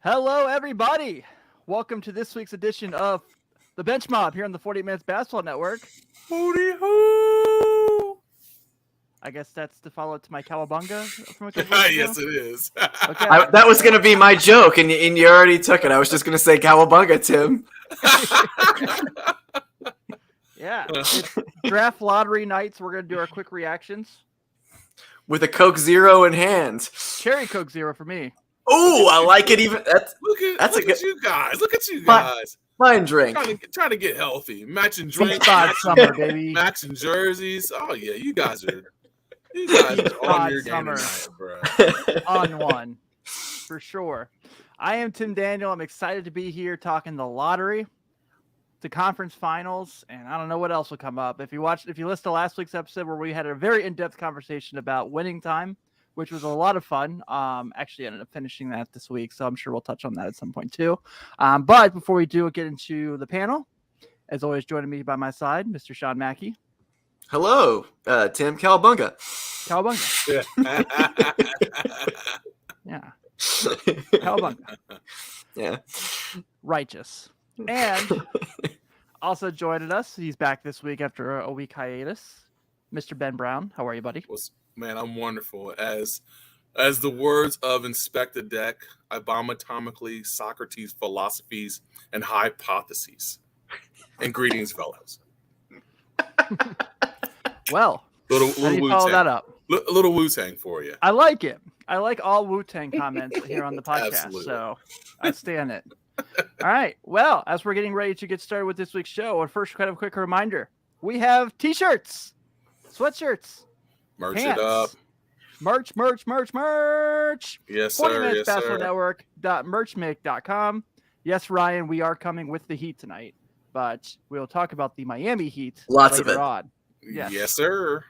Hello, everybody. Welcome to this week's edition of the Bench Mob here on the 48 Minutes Basketball Network. Hooty hoo! I guess that's the follow up to my Cowabunga from a couple weeks ago. Yes, it is. Okay. That was going to be my joke, and you already took it. I was just going to say Cowabunga, Tim. Yeah. It's draft lottery night, so we're going to do our quick reactions. With a Coke Zero in hand. Cherry Coke Zero for me. Oh, I like it even. Look at you guys. Look at you Fine. guys. Fine drink. Trying to get healthy. Matching Beach drinks, bod summer, baby. matching jerseys. Oh yeah, you guys are Beach on bod your game summer. tonight, bro. On one. For sure. I am Tim Daniel. I'm excited to be here talking the lottery, the conference finals, and I don't know what else will come up. If you listen to last week's episode where we had a very in-depth conversation about winning time, which was a lot of fun. Actually ended up finishing that this week, so I'm sure we'll touch on that at some point too. But before we do get into the panel, as always, joining me by my side, Mr. Sean Mackey. Hello, Tim Cowabunga. Cowabunga. Yeah. Cowabunga. Yeah. Righteous. And also joining us, he's back this week after a week hiatus, Mr. Ben Brown. How are you, buddy? Man, I'm wonderful. As the words of Inspector Deck, I bomb atomically Socrates' philosophies and hypotheses. And greetings, fellows. Well, how do you follow that up? A little Wu-Tang for you. I like it. I like all Wu-Tang comments here on the podcast, Absolutely. so I stand it. All right. Well, as we're getting ready to get started with this week's show, first, kind of a quick reminder: we have T-shirts, sweatshirts, Merch pants, it up. merch. Yes, 40 sir. minutes Yes, basketball sir. network.merchmake.com. Yes, Ryan, we are coming with the Heat tonight, but we'll talk about the Miami Heat Lots of later it. on. Yes. Yes, sir.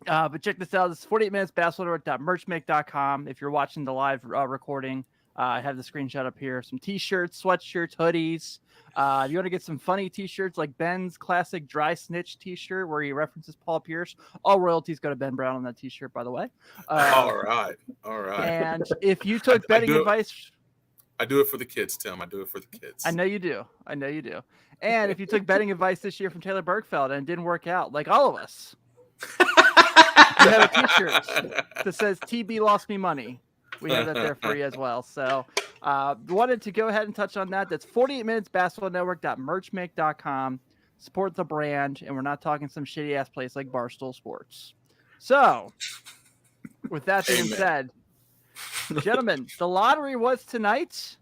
But check this out. This is 48 minutes basketball.merchmake.com. If you're watching the live recording, I have the screenshot up here. Some t-shirts, sweatshirts, hoodies. If you want to get some funny t-shirts like Ben's classic dry snitch t-shirt where he references Paul Pierce, all royalties go to Ben Brown on that t-shirt, by the way. All right. And if you took betting advice, I do it for the kids, Tim. I do it for the kids. I know you do. And if you took betting advice this year from Taylor Bergfeld and it didn't work out, like all of us, you have a t-shirt that says TB lost me money. We have that there for you as well. So wanted to go ahead and touch on that. That's 48 minutes basketball network.merchmake.com. Support the brand, and we're not talking some shitty ass place like Barstool Sports. So with that being said, gentlemen, the lottery was tonight.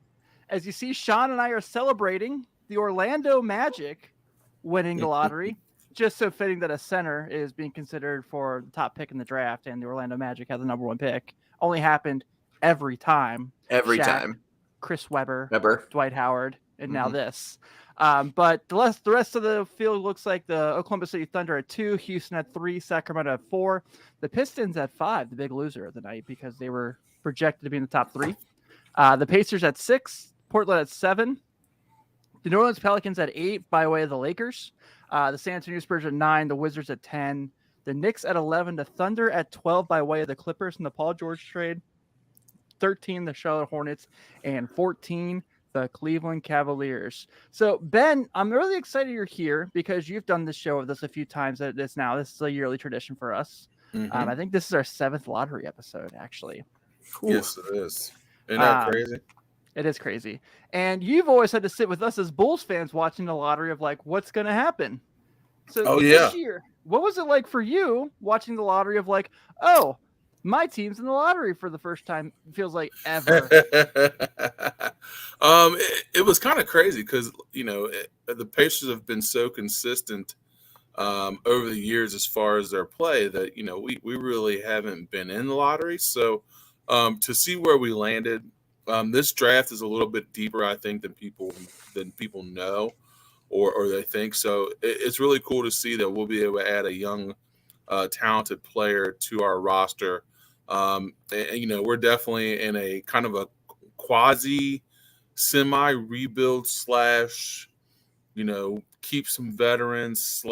As you see, Sean and I are celebrating the Orlando Magic winning the lottery. Just so fitting that a center is being considered for the top pick in the draft, and the Orlando Magic has the number one pick. Only happened every time. Every Shaq, time. Chris Webber, Remember? Dwight Howard, and now this. But the rest of the field looks like the Oklahoma City Thunder at 2, Houston at 3, Sacramento at 4, the Pistons at 5, the big loser of the night because they were projected to be in the top 3. The Pacers at 6, Portland at 7, the New Orleans Pelicans at 8 by way of the Lakers. The San Antonio Spurs at 9, the Wizards at 10, the Knicks at 11, the Thunder at 12 by way of the Clippers in the Paul George trade, 13, the Charlotte Hornets, and 14, the Cleveland Cavaliers. So, Ben, I'm really excited you're here because you've done this show with us a few times. This is a yearly tradition for us. I think this is our 7th lottery episode, actually. Ooh. Yes, it is. Isn't that crazy? It is crazy. And you've always had to sit with us as Bulls fans watching the lottery of like, what's going to happen? So this year, what was it like for you watching the lottery of like, oh, my team's in the lottery for the first time, feels like ever? It was kind of crazy because, the Pacers have been so consistent over the years as far as their play that, we really haven't been in the lottery. So to see where we landed, this draft is a little bit deeper, I think, than people know or they think. So it's really cool to see that we'll be able to add a young, talented player to our roster. And, we're definitely in a kind of a quasi semi rebuild / keep some veterans /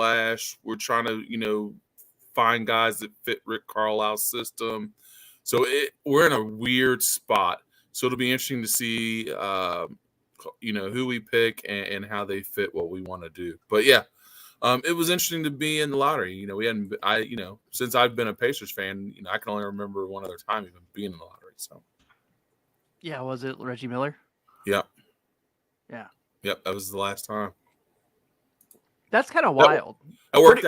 we're trying to, find guys that fit Rick Carlisle's system. So we're in a weird spot. So it'll be interesting to see, who we pick and how they fit what we want to do. But yeah, it was interesting to be in the lottery. We hadn't, since I've been a Pacers fan, I can only remember one other time even being in the lottery. So Yeah, was it Reggie Miller? yeah, Yeah, yep, that was the last time. that's kind of wild. It worked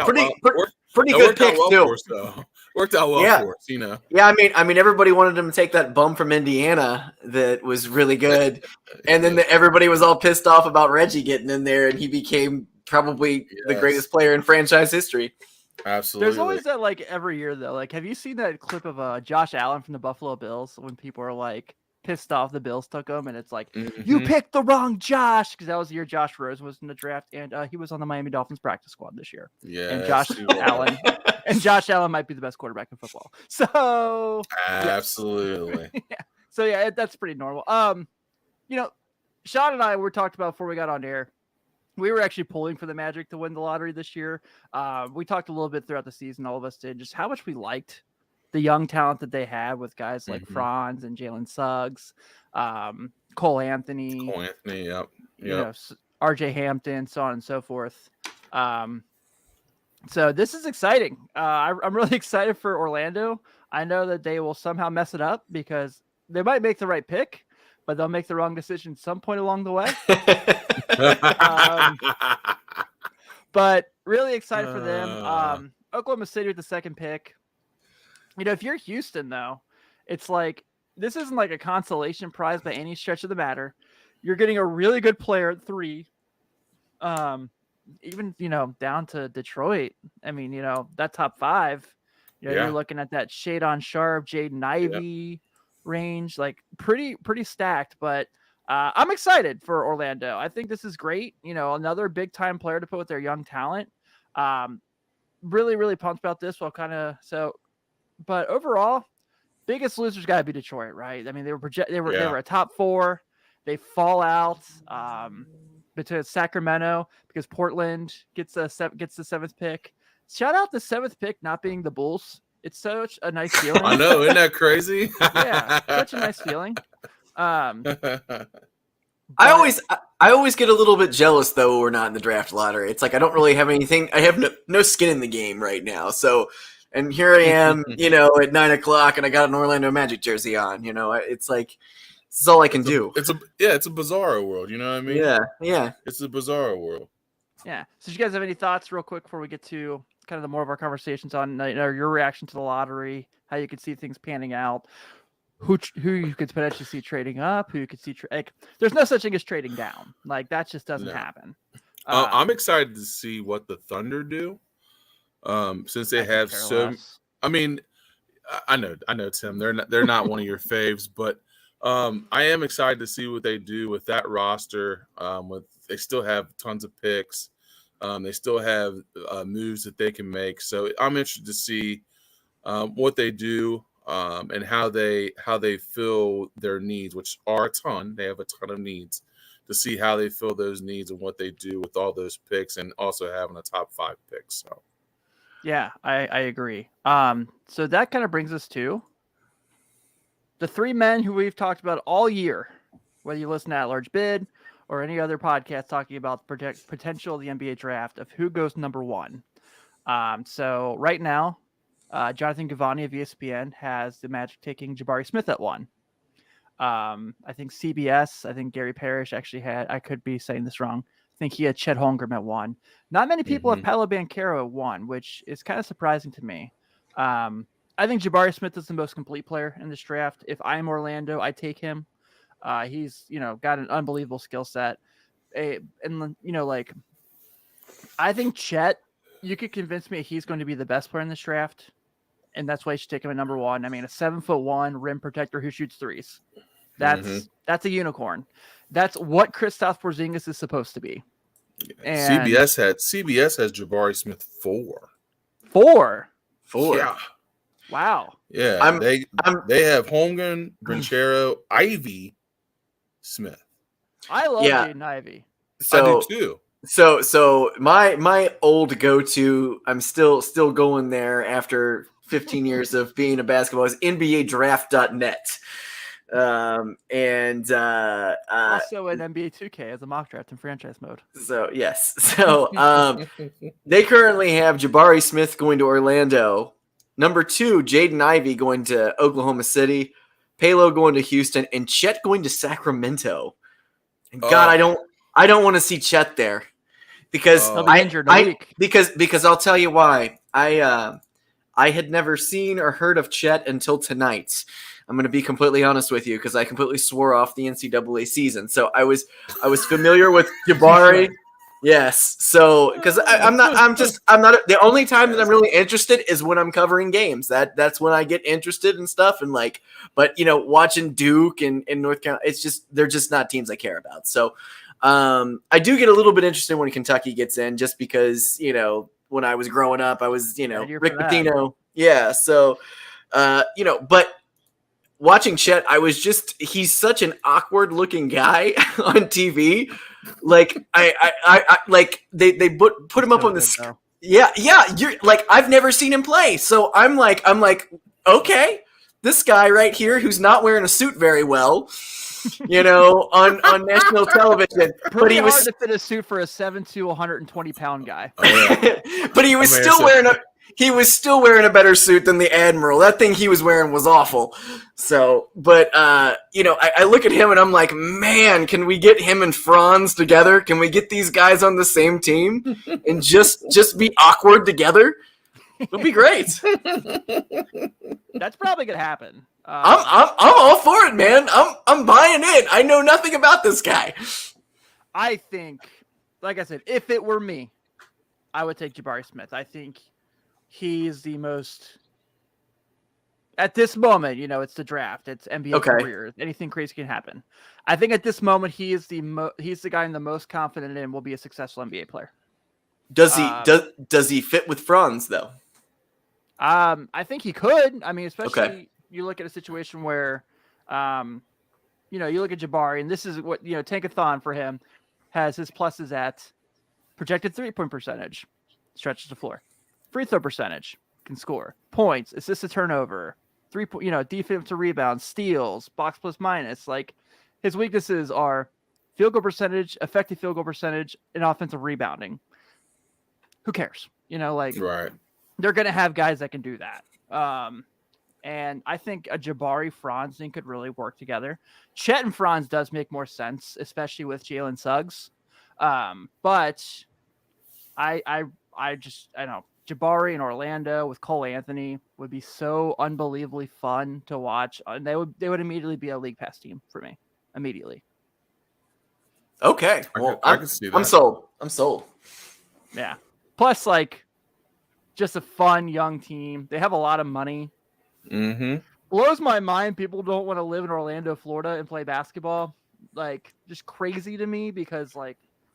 Pretty it good worked out pick well too. for us, though. Worked out well Yeah. for us, Yeah, I mean, everybody wanted him to take that bum from Indiana that was really good, and then everybody was all pissed off about Reggie getting in there, and he became probably the greatest player in franchise history. Absolutely. There's always that, like, every year though. Like, have you seen that clip of Josh Allen from the Buffalo Bills when people are like pissed off the Bills took him, and it's like, you picked the wrong Josh, because that was the year Josh Rosen was in the draft, and he was on the Miami Dolphins practice squad this year. Yeah, And Josh Allen might be the best quarterback in football. So absolutely. So yeah, that's pretty normal. Sean and I were talked about before we got on air. We were actually pulling for the Magic to win the lottery this year. We talked a little bit throughout the season, all of us did, just how much we liked the young talent that they had with guys like Franz and Jalen Suggs, Cole Anthony, yep. RJ Hampton, so on and so forth. So this is exciting. I'm really excited for Orlando. I know that they will somehow mess it up because they might make the right pick, but they'll make the wrong decision some point along the way. But really excited for them. Oklahoma City with the second pick. If you're Houston, though, it's like this isn't like a consolation prize by any stretch of the matter. You're getting a really good player at 3. Even down to Detroit. I mean, that top 5. You're looking at that Shadon Sharp, Jaden Ivey range, like pretty stacked. But I'm excited for Orlando. I think this is great. Another big time player to put with their young talent. Really, really pumped about this. But overall, biggest losers got to be Detroit, right? I mean, they were a top 4. They fall out between Sacramento because Portland gets the 7th pick. Shout out the 7th pick not being the Bulls. It's such a nice feeling. I know, isn't that crazy? Yeah, such a nice feeling. I always get a little bit jealous though when we're not in the draft lottery. It's like I don't really have anything. I have no skin in the game right now. So, and here I am, at 9:00, and I got an Orlando Magic jersey on. It's like this is all I can do. It's a bizarro world. You know what I mean? Yeah. It's a bizarro world. Yeah. So, do you guys have any thoughts, real quick, before we get to kind of the more of our conversations on your reaction to the lottery, how you could see things panning out, who you could potentially see trading up, who you could see there's no such thing as trading down. Like that just doesn't happen. I'm excited to see what the Thunder do. Since they have so, I mean, I know Tim, they're not one of your faves, but I am excited to see what they do with that roster. They still have tons of picks. They still have moves that they can make. So I'm interested to see what they do and how they fill their needs, which are a ton. They have a ton of needs. To see how they fill those needs and what they do with all those picks, and also having a top 5 pick. So. Yeah, I agree. So that kind of brings us to the 3 men who we've talked about all year, whether you listen to At Large Bid or any other podcast talking about the potential of the NBA draft of who goes number 1. So right now, Jonathan Givony of ESPN has the Magic taking Jabari Smith at 1. I think CBS, I think Gary Parrish actually had, I could be saying this wrong, I think he had Chet Holmgren at 1. Not many people have Paolo Banchero at 1, which is kind of surprising to me. I think Jabari Smith is the most complete player in this draft. If I'm Orlando, I take him. He's, got an unbelievable skill set. I think Chet, you could convince me he's going to be the best player in this draft, and that's why you should take him at number 1. I mean, a 7'1" rim protector who shoots threes. That's a unicorn. That's what Kristaps Porzingis is supposed to be. And CBS has Jabari Smith 4. 4. Yeah. Wow. Yeah. They have Holmgren, Banchero, Ivy, Smith. I love Jaden Ivey. I do too. So my old go-to, I'm still going there after 15 years of being a basketball, is NBADraft.net. Also in NBA 2K as a mock draft in franchise mode. So yes, so they currently have Jabari Smith going to Orlando. Number 2, Jaden Ivey going to Oklahoma City, Palo going to Houston, and Chet going to Sacramento. And God, I don't want to see Chet there because He'll be injured in a week. because I'll tell you why. I had never seen or heard of Chet until tonight. I'm going to be completely honest with you because I completely swore off the NCAA season. So I was familiar with Jabari. Yes. So because I'm not the only time that I'm really interested is when I'm covering games. That's when I get interested in stuff and like, but watching Duke and North Carolina, they're just not teams I care about. So I do get a little bit interested when Kentucky gets in just because, when I was growing up, I was, Rick Pitino. Yeah. So, but watching Chet, he's such an awkward looking guy on TV. Like I like they put him up on the yeah. You're like, I've never seen him play. So I'm like, okay, this guy right here who's not wearing a suit very well, on national television. Pretty hard to fit a suit for a 7'2", 120 pound guy. Oh, yeah. But he was still wearing a better suit than the Admiral. That thing he was wearing was awful. So, but I look at him and I'm like, man, can we get him and Franz together? Can we get these guys on the same team and just be awkward together? It'll be great. That's probably gonna happen. I'm all for it, man. I'm buying in. I know nothing about this guy. I think, like I said, if it were me, I would take Jabari Smith. I think he's the most, at this moment, it's the draft, it's NBA careers, anything crazy can happen. I think at this moment he is he's the guy I'm the most confident in will be a successful NBA player. Does he fit with Franz though? I think he could. I mean, especially you look at a situation where, you look at Jabari, and this is what Tankathon for him has his pluses at projected 3-point percentage, stretches the floor, free throw percentage, can score points, assist to turnover, defensive to rebound, steals, box plus minus. Like his weaknesses are field goal percentage, effective field goal percentage, and offensive rebounding. Who cares? Right. They're going to have guys that can do that. And I think a Jabari Franz thing could really work together. Chet and Franz does make more sense, especially with Jalen Suggs. But I know Jabari in Orlando with Cole Anthony would be so unbelievably fun to watch. And they would immediately be a league pass team for me. Immediately. Okay. Well, I can see that. I'm sold. Yeah. Plus, just a fun young team. They have a lot of money. Mm-hmm. Blows my mind. People don't want to live in Orlando, Florida, and play basketball. Just crazy to me because,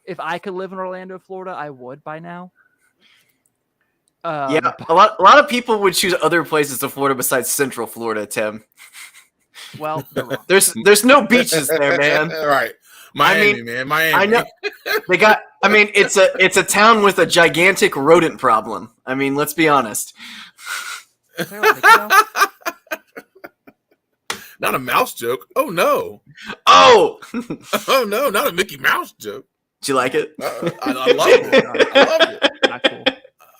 if I could live in Orlando, Florida, I would by now. Yeah, a lot of people would choose other places to Florida besides Central Florida, Tim. Well, there's no beaches there, man. Right. Miami. I know. They got. I mean, it's a town with a gigantic rodent problem. I mean, let's be honest. Not a mouse joke. Oh no. Oh. Oh no, not a Mickey Mouse joke. Did you like it? I love it. I love it. Not cool.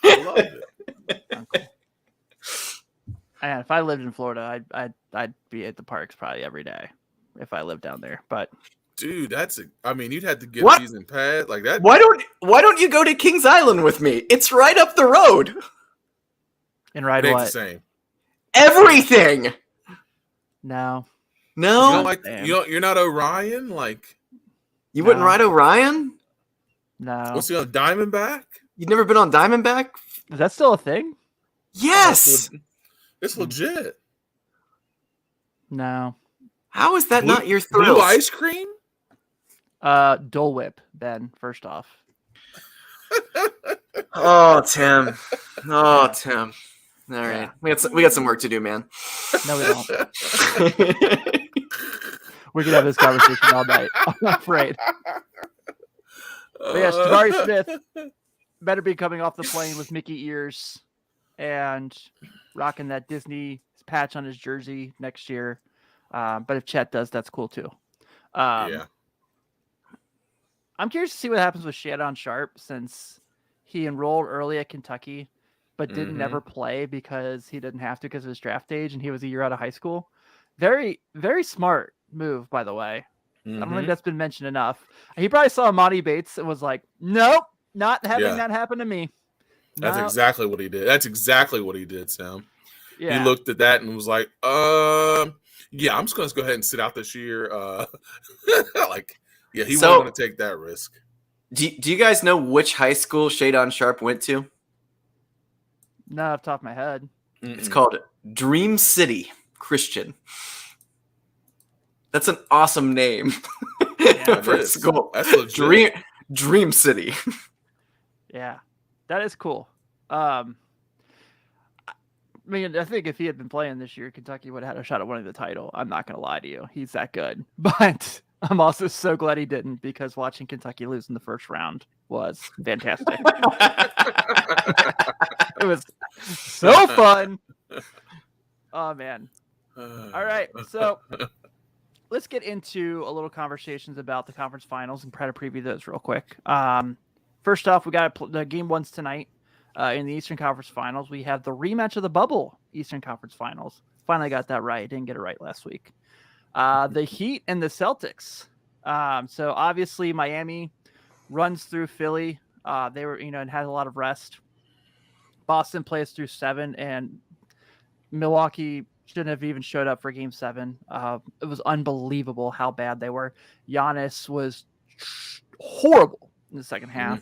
I love it. Not cool. And if I lived in Florida, I'd be at the parks probably every day if I lived down there. But dude, you'd have to get What? season pass like that. Why don't you go to Kings Island with me? It's right up the road. and ride It ain't what? the same. Everything. No. You No, don't like you're not Orion? you wouldn't No. ride Orion. No. What's the other Diamondback? You've never been on Diamondback? Is that still a thing? Yes. It's legit. No. How is that Blue- not your thrill? Blue ice cream? Dole Whip, Ben, first off. Oh, Tim. Oh, Tim. All right, we got some work to do, man. No, we don't. We could have this conversation all night. I'm afraid. But yes, Jabari Smith better be coming off the plane with Mickey ears and rocking that Disney patch on his jersey next year. But if Chet does, that's cool too. I'm curious to see what happens with Shadon Sharp since he enrolled early at Kentucky, but didn't never play because he didn't have to because of his draft age and he was a year out of high school. Very, very smart move, by the way. I don't think that's been mentioned enough. He probably saw Monty Bates and was like, nope, not having that happen to me. That's exactly what he did. That's exactly what he did, Sam. Yeah. He looked at that and was like, yeah, I'm just going to go ahead and sit out this year. He wasn't going to take that risk. Do you guys know which high school Shadon Sharp went to? Not off the top of my head. It's called Dream City Christian. That's an awesome name for a school. That's legit. Dream City. Yeah, that is cool. I mean, I think if he had been playing this year, Kentucky would have had a shot at winning the title. I'm not going to lie to you. He's that good. But I'm also so glad he didn't because watching Kentucky lose in the first round was fantastic. It was so fun. Oh, man. All right. So let's get into a little conversations about the conference finals and try to preview those real quick. First off, we got the game ones tonight. In the Eastern Conference Finals, we have the rematch of the bubble Eastern Conference Finals. Finally got that right. Didn't get it right last week. The Heat and the Celtics. So obviously Miami runs through Philly. They were, and had a lot of rest. Boston plays through 7, and Milwaukee shouldn't have even showed up for Game 7. It was unbelievable how bad they were. Giannis was horrible in the second half.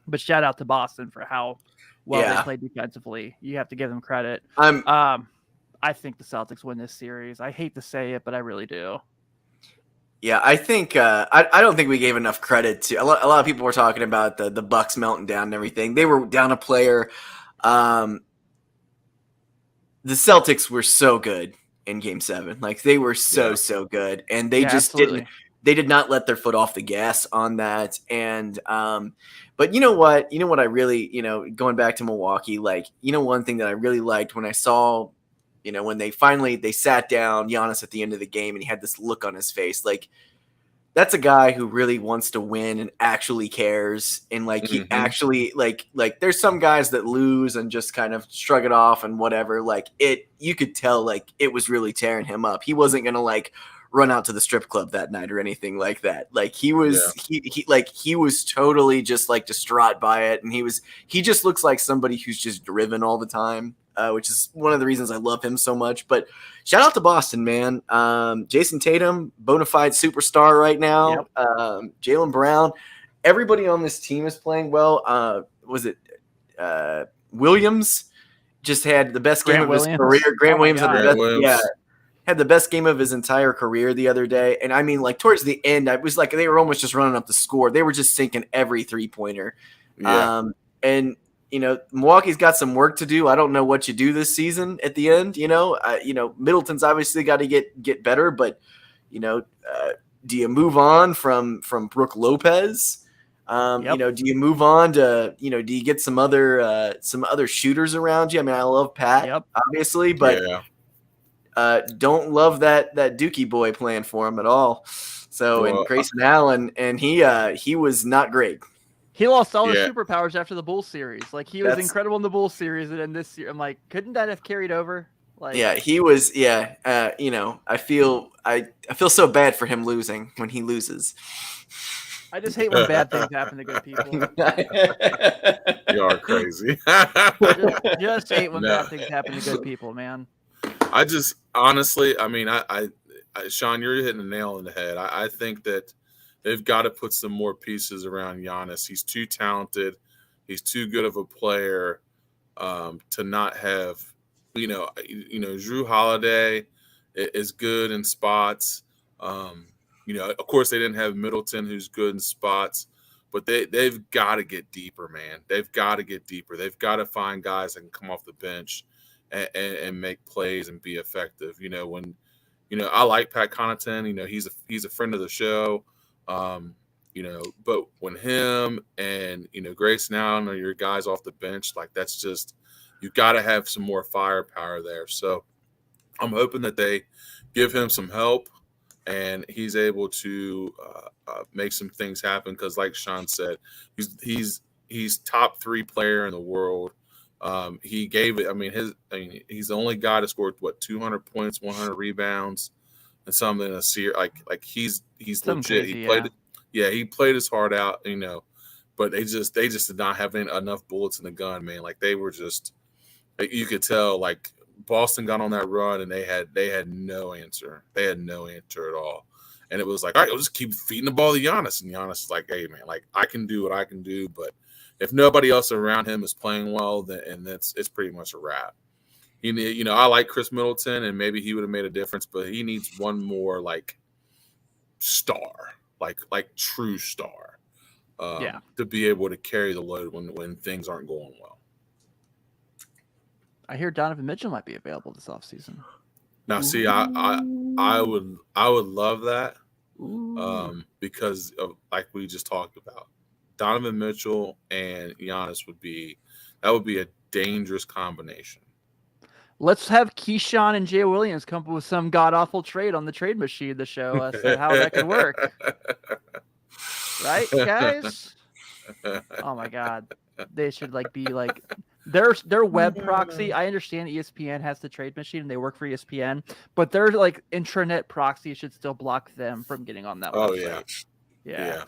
But shout out to Boston for how well they played defensively. You have to give them credit. I think the Celtics win this series. I hate to say it, but I really do. Yeah, I think I don't think we gave enough credit to a lot of people were talking about the Bucks melting down and everything. They were down a player. The Celtics were so good in Game 7. Like they were so good, and they just absolutely. They did not let their foot off the gas on that. And but you know what? I really, going back to Milwaukee, one thing that I really liked when I saw, when they sat down Giannis at the end of the game and he had this look on his face, like that's a guy who really wants to win and actually cares. And he actually like there's some guys that lose and just kind of shrug it off and whatever. You could tell it was really tearing him up. He wasn't going to run out to the strip club that night or anything like that. He was totally just distraught by it. And he just looks like somebody who's just driven all the time, which is one of the reasons I love him so much. But shout out to Boston, man. Jason Tatum, bona fide superstar right now. Yep. Jaylen Brown, everybody on this team is playing well. Was it Williams just had the best game of his career? Grant Williams had the best, had the best game of his entire career the other day. And I mean, towards the end, I was they were almost just running up the score. They were just sinking every 3-pointer. Yeah. And Milwaukee's got some work to do. I don't know what you do this season at the end. Middleton's obviously got to get better, but do you move on from Brook Lopez? Do you move on to, do you get some other shooters around you? I mean, I love Pat, obviously, but don't love that Dookie boy playing for him at all. So, and Grayson Allen, and he was not great. He lost all his superpowers after the Bulls series. He was incredible in the Bulls series, and then this year, I'm like, couldn't that have carried over? He was. I feel so bad for him losing when he loses. I just hate when bad things happen to good people. You are crazy. just hate when bad things happen to good people, man. I just honestly, I mean, I Sean, you're hitting the nail on the head. I think that they've got to put some more pieces around Giannis. He's too talented. He's too good of a player to not have. Jrue Holiday is good in spots. Of course, they didn't have Middleton, who's good in spots, but they've got to get deeper, man. They've got to get deeper. They've got to find guys that can come off the bench and make plays and be effective. I like Pat Connaughton. He's a friend of the show. But when him and Grayson Allen are your guys off the bench, that's just, you got to have some more firepower there. So I'm hoping that they give him some help, and he's able to make some things happen. Because, like Sean said, he's top 3 player in the world. He gave it. I mean, he's the only guy that scored 200 points, 100 rebounds, and something in a series. Like he's Something legit. crazy, He played. yeah. He played his heart out. But they just did not have enough bullets in the gun, man. Like they were just. You could tell, like Boston got on that run and they had no answer. They had no answer at all. And it was like, all right, we'll just keep feeding the ball to Giannis. And Giannis is like, hey, man, like I can do what I can do, but if nobody else around him is playing well, then it's pretty much a wrap. I like Chris Middleton, and maybe he would have made a difference, but he needs one more like star, like true star, to be able to carry the load when things aren't going well. I hear Donovan Mitchell might be available this offseason. Now, see, I would love that, because of like we just talked about, Donovan Mitchell and Giannis would be a dangerous combination. Let's have Keyshawn and Jay Williams come up with some god awful trade on the trade machine to show us how that could work. Right, guys? Oh my God, they should be like. Their web proxy. I understand ESPN has the trade machine and they work for ESPN, but their like intranet proxy should still block them from getting on that website. Yeah.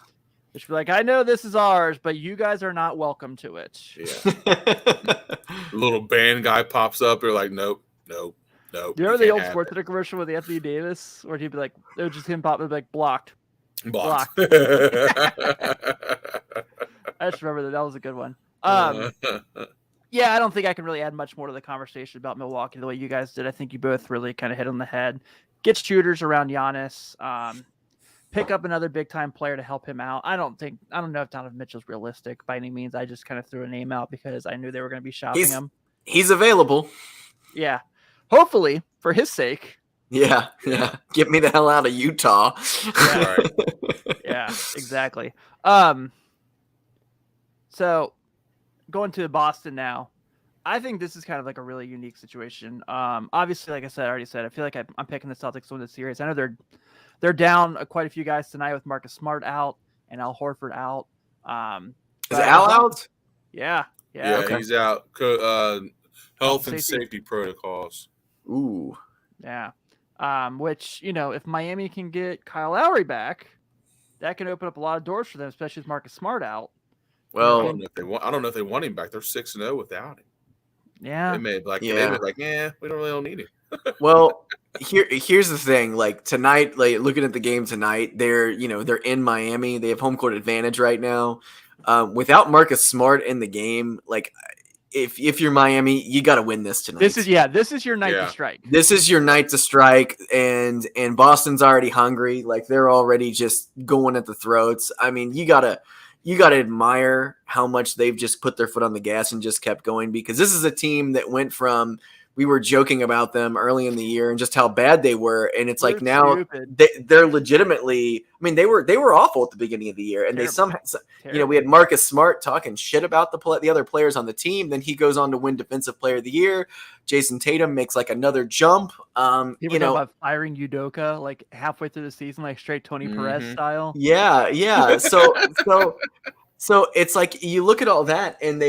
They should be like, I know this is ours, but you guys are not welcome to it. Yeah. The little band guy pops up. They're like, nope. Do you remember the old SportsCenter commercial with Anthony Davis, where he'd be like, it was just him popping like blocked. I just remember that was a good one. Yeah, I don't think I can really add much more to the conversation about Milwaukee the way you guys did. I think you both really kind of hit on the head. Get shooters around Giannis. Pick up another big-time player to help him out. I don't know if Donovan Mitchell's realistic by any means. I just kind of threw a name out because I knew they were going to be shopping him. He's available. Yeah. Hopefully, for his sake. Yeah. Get me the hell out of Utah. Yeah, right. Yeah, exactly. So going to Boston now, I think this is kind of like a really unique situation. Obviously, like I already said, I feel like I'm picking the Celtics to win the series. I know they're down quite a few guys tonight with Marcus Smart out and Al Horford out. Is Al out? Yeah, okay. He's out. Health and safety protocols. Ooh. Yeah. Which, if Miami can get Kyle Lowry back, that can open up a lot of doors for them, especially with Marcus Smart out. Well, I don't know if they want him back. They're 6-0 without him. Yeah. They made we don't need him. Well, here's the thing. Like tonight, like looking at the game tonight, they're in Miami. They have home court advantage right now. Without Marcus Smart in the game, like if you're Miami, you got to win this tonight. This is your night to strike. This is your night to strike, and Boston's already hungry. Like they're already just going at the throats. I mean, you gotta admire how much they've just put their foot on the gas and just kept going, because this is a team that went from, we were joking about them early in the year and just how bad they were. And it's like now they're legitimately, I mean, they were awful at the beginning of the year, and Terrible. they somehow, we had Marcus Smart talking shit about the other players on the team. Then he goes on to win Defensive Player of the Year. Jason Tatum makes like another jump. People know about firing Udoka like halfway through the season, like straight Tony Perez style. Yeah. So it's like you look at all that, and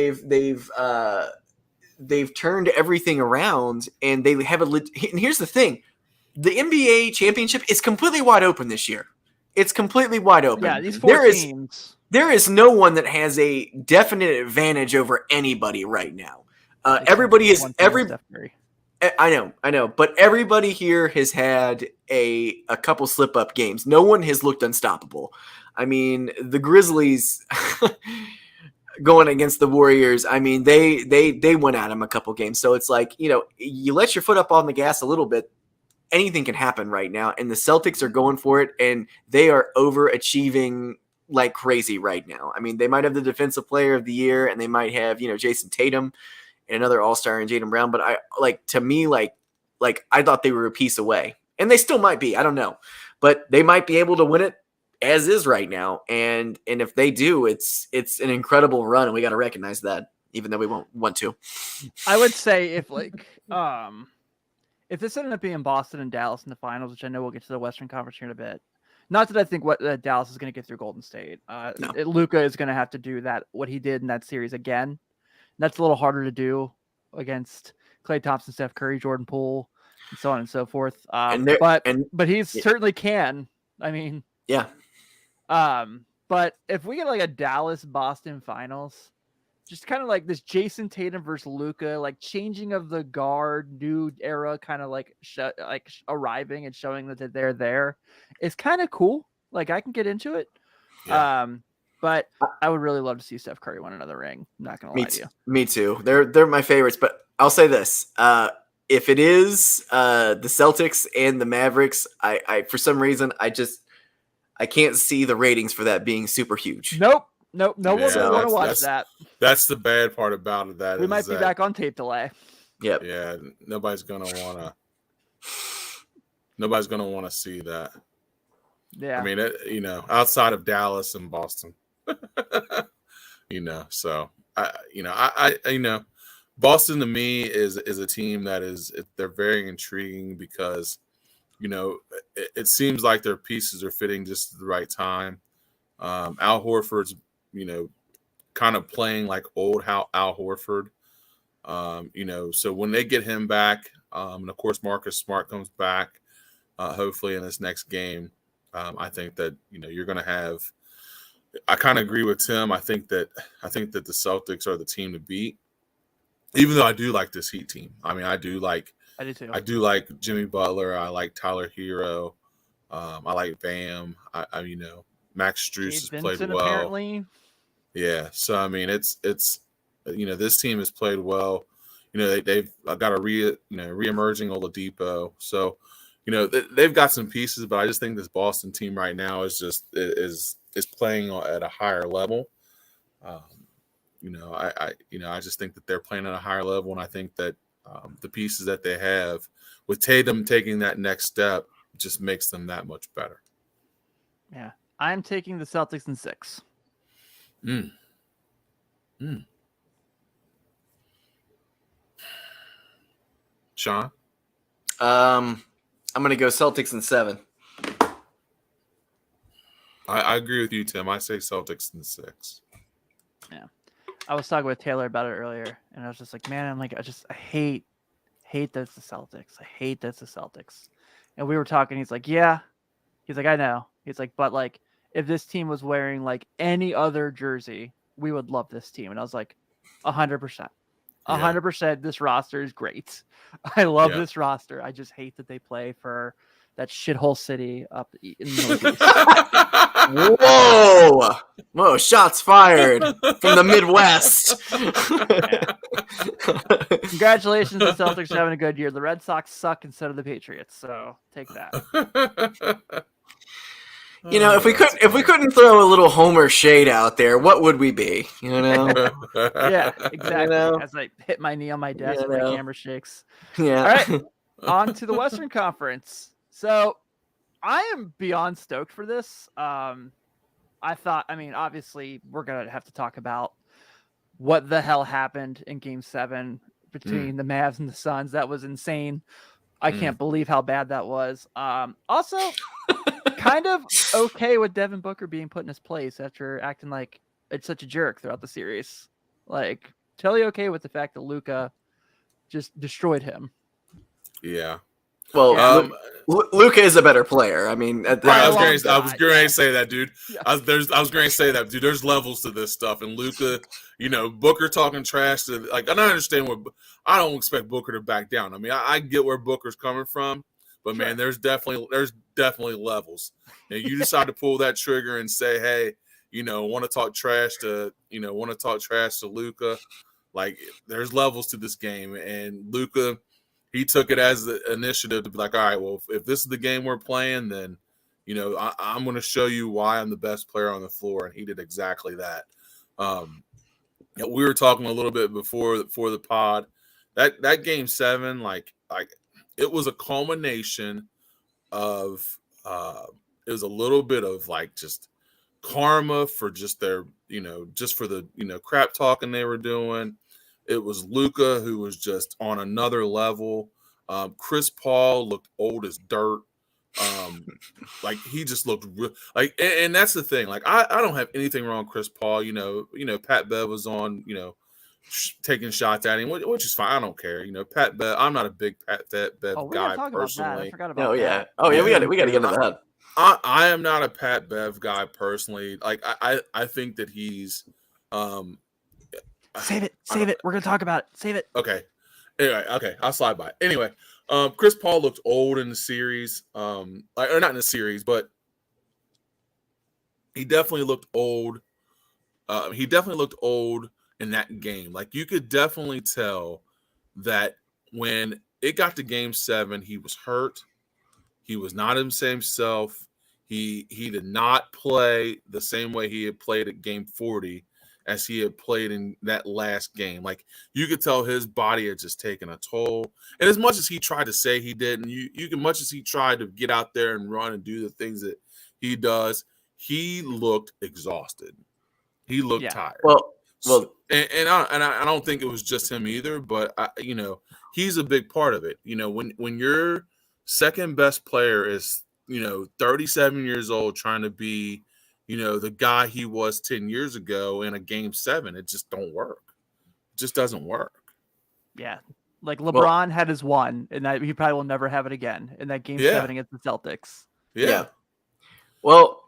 they've turned everything around, and they have and here's the thing: the NBA championship is completely wide open this year. It's completely wide open. Yeah, these four teams. There is no one that has a definite advantage over anybody right now. Everybody is I know, but everybody here has had a couple slip up games. No one has looked unstoppable. I mean, the Grizzlies going against the Warriors, I mean, they went at them a couple games. So it's like, you let your foot up on the gas a little bit, anything can happen right now. And the Celtics are going for it, and they are overachieving like crazy right now. I mean, they might have the Defensive Player of the Year, and they might have, Jason Tatum and another All-Star in Jaylen Brown. But I thought they were a piece away, and they still might be. I don't know, but they might be able to win it as is right now. And if they do, it's an incredible run, and we got to recognize that, even though we won't want to. I would say if if this ended up being Boston and Dallas in the finals, which I know we'll get to the Western Conference here in a bit. Not that I think Dallas is going to get through Golden State. No. Luka is going to have to do what he did in that series again. That's a little harder to do against Klay Thompson, Steph Curry, Jordan Poole, and so on and so forth. But he certainly can. I mean, yeah. But if we get like a Dallas Boston finals, just kind of like this Jason Tatum versus Luka, like changing of the guard, new era, kind of like arriving and showing that they're there, is kind of cool. Like I can get into it. Yeah. But I would really love to see Steph Curry win another ring. I'm not gonna lie to you. Me too. They're my favorites. But I'll say this: if it is the Celtics and the Mavericks, I for some reason I can't see the ratings for that being super huge. Nope. No one will want to watch that's, that. That's the bad part about it. That we might be back on tape delay. Yep. Yeah, nobody's gonna wanna see that. Yeah. I mean, outside of Dallas and Boston, So I Boston to me is a team that they're very intriguing because, it seems like their pieces are fitting just at the right time. Al Horford's, kind of playing like old Al Horford. So when they get him back, and of course Marcus Smart comes back, hopefully in this next game, I think that you're going to have. I kind of agree with Tim. I think that the Celtics are the team to beat, even though I do like this Heat team. I mean, I do too. I do like Jimmy Butler. I like Tyler Hero. I like Bam. Max Strus has played well. Apparently. Yeah. So I mean, it's this team has played well. They've got a re-emerging Oladipo. So they've got some pieces, but I just think this Boston team right now is playing at a higher level. I just think that they're playing at a higher level, and I think that the pieces that they have, with Tatum taking that next step, just makes them that much better. Yeah, I'm taking the Celtics in 6. Sean? I'm going to go Celtics in 7. I agree with you, Tim. I say Celtics in 6. Yeah. I was talking with Taylor about it earlier, and I was just like, man, I hate that it's the Celtics. I hate that it's the Celtics. And we were talking, he's like, yeah. He's like, I know. He's like, but like, if this team was wearing like any other jersey, we would love this team. And I was like, 100%. 100%. This roster is great. I love this roster. I just hate that they play for that shithole city up in the Northeast. Whoa, shots fired from the Midwest. Congratulations, the Celtics are having a good year. The Red Sox suck instead of the Patriots, so take that. If we couldn't throw a little Homer shade out there, what would we be? Yeah, exactly. As I hit my knee on my desk, and my camera shakes. Yeah. All right, on to the Western Conference. So, I am beyond stoked for this. Obviously, we're gonna have to talk about what the hell happened in Game 7 between the Mavs and the Suns. That was insane. I can't believe how bad that was. Also, kind of okay with Devin Booker being put in his place after acting like it's such a jerk throughout the series. Like, totally okay with the fact that Luka just destroyed him. Yeah. Well, Luka is a better player. I mean, I was going to say that, dude. Yeah. I was going to say that, dude. There's levels to this stuff, and Luka, Booker talking trash to like. I don't understand I don't expect Booker to back down. I mean, I get where Booker's coming from, but man, there's definitely levels. And you decide to pull that trigger and say, hey, want to talk trash to Luka. Like, there's levels to this game, and Luka. He took it as the initiative to be like, all right, well, if this is the game we're playing, then, I'm going to show you why I'm the best player on the floor. And he did exactly that. We were talking a little bit before the pod. That Game 7, like it was a culmination of it was a little bit of like just karma for just their, just for the, crap talking they were doing. It was Luka who was just on another level. Chris Paul looked old as dirt. Like he just looked like, and that's the thing. Like I don't have anything wrong with Chris Paul. Pat Bev was on, taking shots at him, which is fine. I don't care. Pat Bev. I'm not a big Pat Bev Oh, we guy gotta talk about that. I personally. forgot about Oh yeah. that. Oh yeah. We Yeah. got to get into that. I am not a Pat Bev guy personally. Like I think that he's Save it. We're gonna talk about it. Save it. okay. Anyway, okay, I'll slide by. Anyway, Chris Paul looked old in the series. Or not in the series, but he definitely looked old. He definitely looked old in that game. Like you could definitely tell that when it got to game 7, he was hurt. He was not his same self. He did not play the same way he had played at game 40 as he had played in that last game. Like you could tell his body had just taken a toll. And as much as he tried to say he did, and much as he tried to get out there and run and do the things that he does, he looked exhausted. He looked tired. Well, and I don't think it was just him either, but he's a big part of it. When your second best player is 37 years old trying to be the guy he was 10 years ago in a game 7, it just don't work. It just doesn't work. Yeah. Like LeBron had his one, and that he probably will never have it again in that game 7 against the Celtics. Yeah. Well,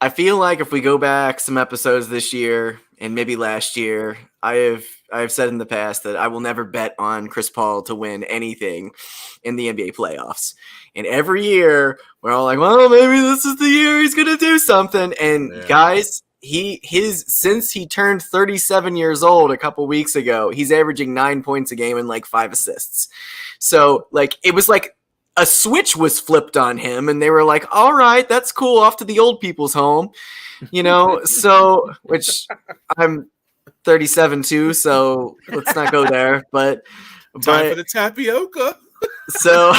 I feel like if we go back some episodes this year and maybe last year, I have said in the past that I will never bet on Chris Paul to win anything in the NBA playoffs. And every year we're all like, well, maybe this is the year he's gonna do something. And guys, since he turned 37 years old a couple weeks ago, he's averaging 9 points a game and like 5 assists. So like it was like a switch was flipped on him and they were like, all right, that's cool, off to the old people's home, so which I'm 37 too, so let's not go there, but Time for the tapioca. So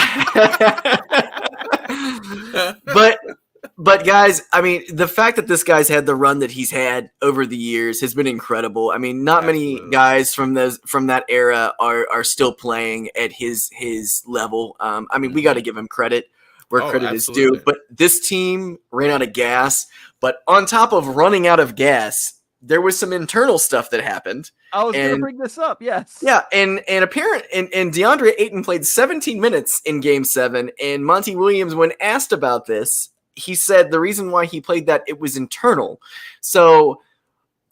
but guys, I mean, the fact that this guy's had the run that he's had over the years has been incredible. I mean, not many guys from that era are still playing at his level. I mean, we got to give him credit where credit is due. But this team ran out of gas. But on top of running out of gas, there was some internal stuff that happened. I was going to bring this up, yes. Yeah, and DeAndre Ayton played 17 minutes in Game 7, and Monty Williams, when asked about this, he said the reason why he played that, it was internal. So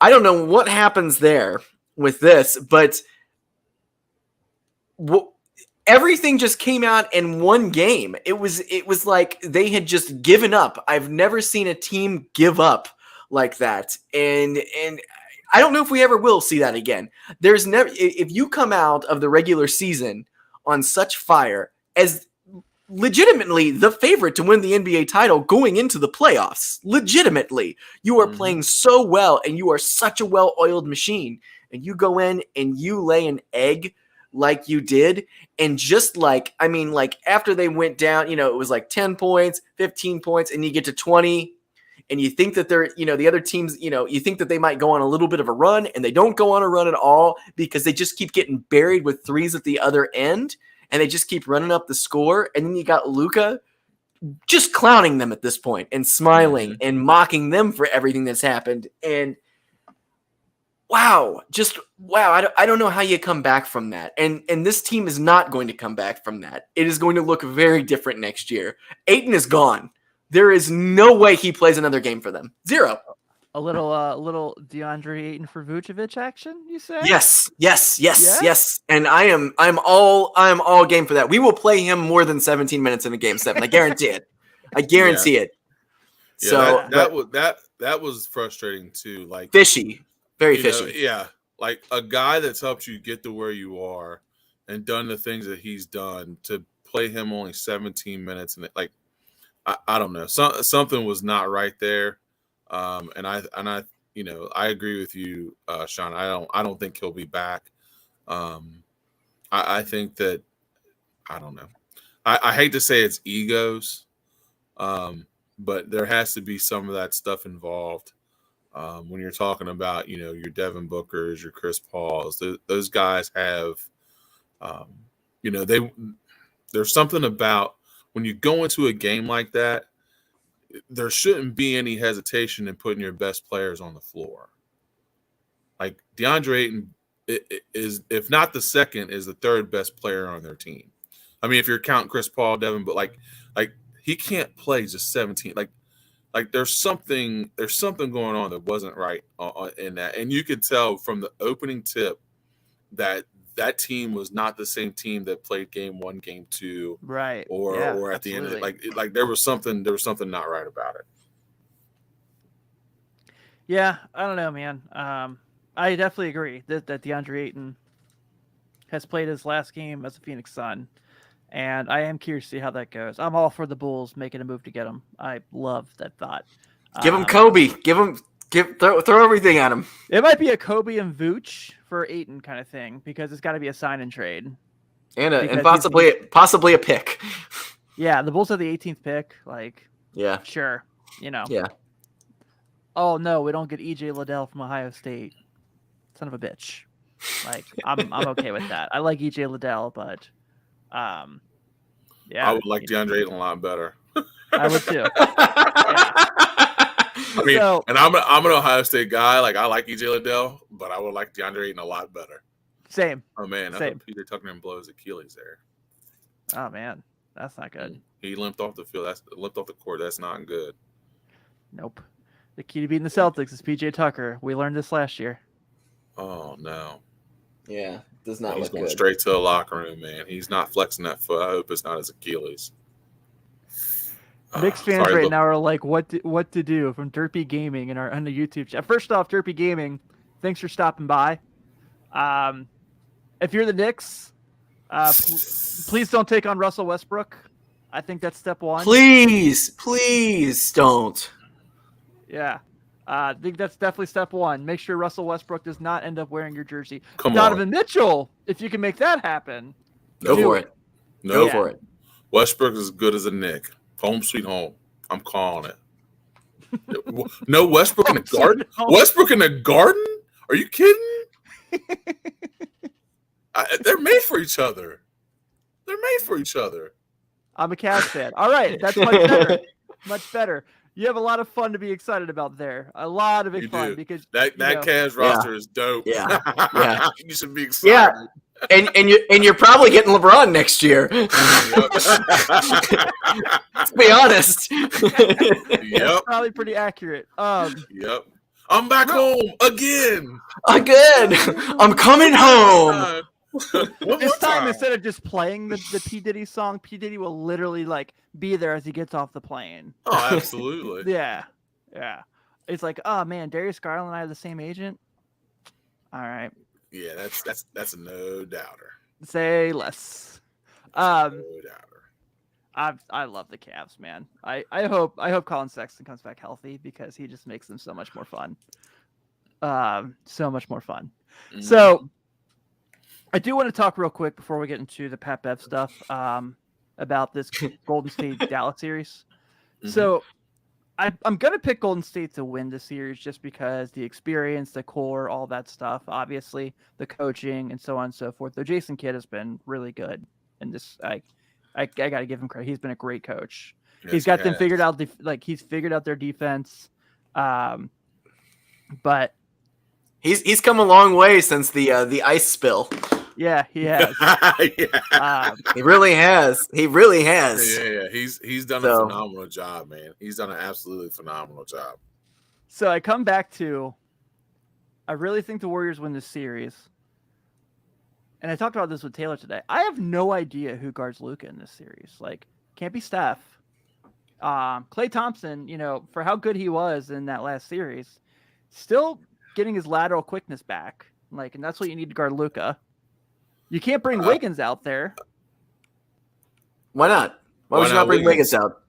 I don't know what happens there with this, but everything just came out in one game. It was like they had just given up. I've never seen a team give up like that. And I don't know if we ever will see that again. There's never, if you come out of the regular season on such fire as legitimately the favorite to win the NBA title going into the playoffs, legitimately, you are playing so well and you are such a well-oiled machine, and you go in and you lay an egg like you did, and just like, I mean, like after they went down, it was like 10 points, 15 points, and you get to 20, and you think that they're, the other teams, you think that they might go on a little bit of a run, and they don't go on a run at all because they just keep getting buried with threes at the other end, and they just keep running up the score. And then you got Luka just clowning them at this point and smiling and mocking them for everything that's happened. And wow, I don't know how you come back from that. And this team is not going to come back from that. It is going to look very different next year. Ayton is gone. There is no way he plays another game for them. Zero. A little DeAndre Ayton for Vucevic action, you say? Yes. And I'm all game for that. We will play him more than 17 minutes in a game 7. I guarantee it. I guarantee it. Yeah, so that was frustrating too. Like fishy, very fishy. Yeah, like a guy that's helped you get to where you are and done the things that he's done, to play him only 17 minutes, and like I don't know, something was not right there. And I I agree with you, Sean. I don't think he'll be back. I think that, I don't know. I hate to say it's egos, but there has to be some of that stuff involved when you're talking about your Devin Bookers, your Chris Pauls. Those guys have You know, there's something about when you go into a game like that, there shouldn't be any hesitation in putting your best players on the floor. Like DeAndre Ayton is, if not the second, is the third best player on their team. I mean, if you're counting Chris Paul, Devin, but like he can't play just 17. Like there's something going on that wasn't right in that, and you could tell from the opening tip that team was not the same team that played game 1, game 2, right? Or at the end of it, like there was something not right about it. Yeah, I don't know, man. I definitely agree that DeAndre Ayton has played his last game as a Phoenix Sun, and I am curious to see how that goes. I'm all for the Bulls making a move to get him. I love that thought. Give him Kobe. Throw everything at him. It might be a Kobe and Vooch for Ayton kind of thing because it's got to be a sign and trade, and possibly a pick. Yeah, the Bulls have the 18th pick. Like, yeah, sure, you know. Yeah. Oh no, we don't get EJ Liddell from Ohio State. Son of a bitch. Like, I'm okay with that. I like EJ Liddell, but yeah, I would like DeAndre Ayton a lot better. I would too. I mean, and I'm an Ohio State guy. Like, I like EJ Liddell, but I would like DeAndre Ayton a lot better. Same. Oh man, I Same. hope Peter Tucker blows Achilles there. Oh man, that's not good. He limped off the field. Limped off the court. That's not good. Nope. The key to beating the Celtics is PJ Tucker. We learned this last year. Oh no. Yeah, does not. He's look going good. straight to the locker room, man. He's not flexing that foot. I hope it's not his Achilles. Knicks fans now are like, what to do from Derpy Gaming on the YouTube chat. First off, Derpy Gaming, thanks for stopping by. If you're the Knicks, please don't take on Russell Westbrook. I think that's step one. Please don't. Yeah. I think that's definitely step one. Make sure Russell Westbrook does not end up wearing your jersey. Come Donovan on. Mitchell, if you can make that happen. Go for it. No, for it. Westbrook is as good as a Knick. Home sweet home. I'm calling it. No Westbrook in the garden? Westbrook in the garden? Are you kidding? They're made for each other. I'm a Cavs fan. All right, that's much better. Much better. You have a lot of fun to be excited about there. A lot of big fun because that Cavs roster is dope. Yeah. You should be excited. Yeah. And you're probably getting LeBron next year. Let's be honest. Yep. Probably pretty accurate. Yep. I'm back home again. I'm coming home. This time, instead of just playing the P. Diddy song, P. Diddy will literally be there as he gets off the plane. Oh, absolutely. Yeah. It's like, oh man, Darius Garland and I have the same agent. All right. Yeah, that's a no doubter. Say less. No doubter. I love the Cavs, man. I hope Colin Sexton comes back healthy because he just makes them so much more fun. So much more fun. Mm-hmm. So I do want to talk real quick before we get into the Pat Bev stuff about this Golden State Dallas series. Mm-hmm. So I'm going to pick Golden State to win the series just because the experience, the core, all that stuff, obviously the coaching and so on and so forth. Though Jason Kidd has been really good in this. I got to give him credit. He's been a great coach. Yes, he's got them figured out. He's figured out their defense. But he's come a long way since the ice spill. Yeah, he has. He really has. Yeah, he's done a phenomenal job, man. He's done an absolutely phenomenal job. So I come back to, I really think the Warriors win this series. And I talked about this with Taylor today. I have no idea who guards Luka in this series. Can't be Steph. Klay Thompson, for how good he was in that last series, still getting his lateral quickness back. And that's what you need to guard Luka. You can't bring Wiggins out there. Why not? Why would you not bring Wiggins out?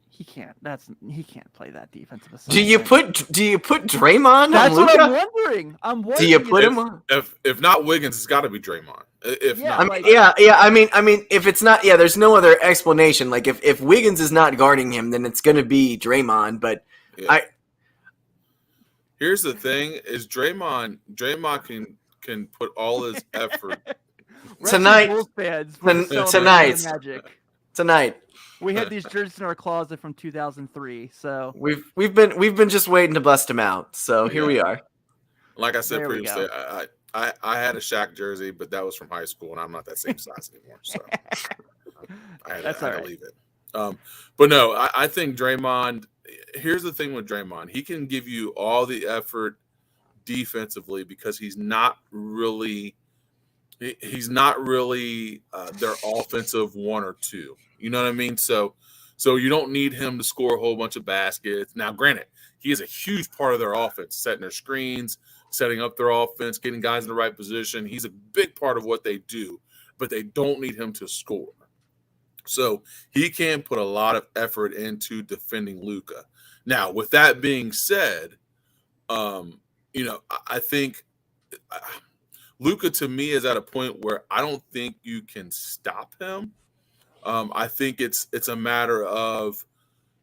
He can't. He can't play that defensive assignment. Do you put Draymond? That's on what Luka? I'm wondering. Do you put him on? If not Wiggins, it's got to be Draymond. I mean, if it's not, there's no other explanation. If Wiggins is not guarding him, then it's going to be Draymond. But here's the thing: is Draymond can put all his effort. We're actually Tonight- Bulls fans. We're just ton- celebrating the tonight. Magic. Tonight, We had these jerseys in our closet from 2003. So we've been just waiting to bust him out. So here we are. Like I said There we previously, I had a Shaq jersey, but that was from high school, and I'm not that same size anymore. So I had That's to all right. leave it. But no, I think Draymond. Here's the thing with Draymond: he can give you all the effort defensively because he's not really their offensive one or two. You know what I mean? So you don't need him to score a whole bunch of baskets. Now, granted, he is a huge part of their offense, setting their screens, setting up their offense, getting guys in the right position. He's a big part of what they do, but they don't need him to score. So he can put a lot of effort into defending Luka. Now, with that being said, I think Luka to me is at a point where I don't think you can stop him. I think it's a matter of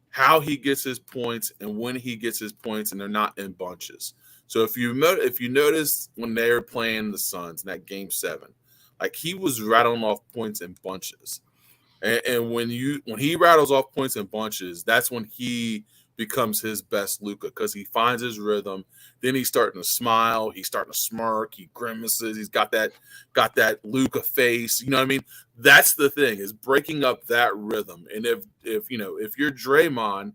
how he gets his points and when he gets his points, and they're not in bunches. So if you notice when they were playing the Suns in that Game 7, like he was rattling off points in bunches, and when he rattles off points in bunches, that's when he becomes his best Luka because he finds his rhythm. Then he's starting to smile. He's starting to smirk. He grimaces. He's got that Luka face. You know what I mean? That's the thing, is breaking up that rhythm. And if you're Draymond,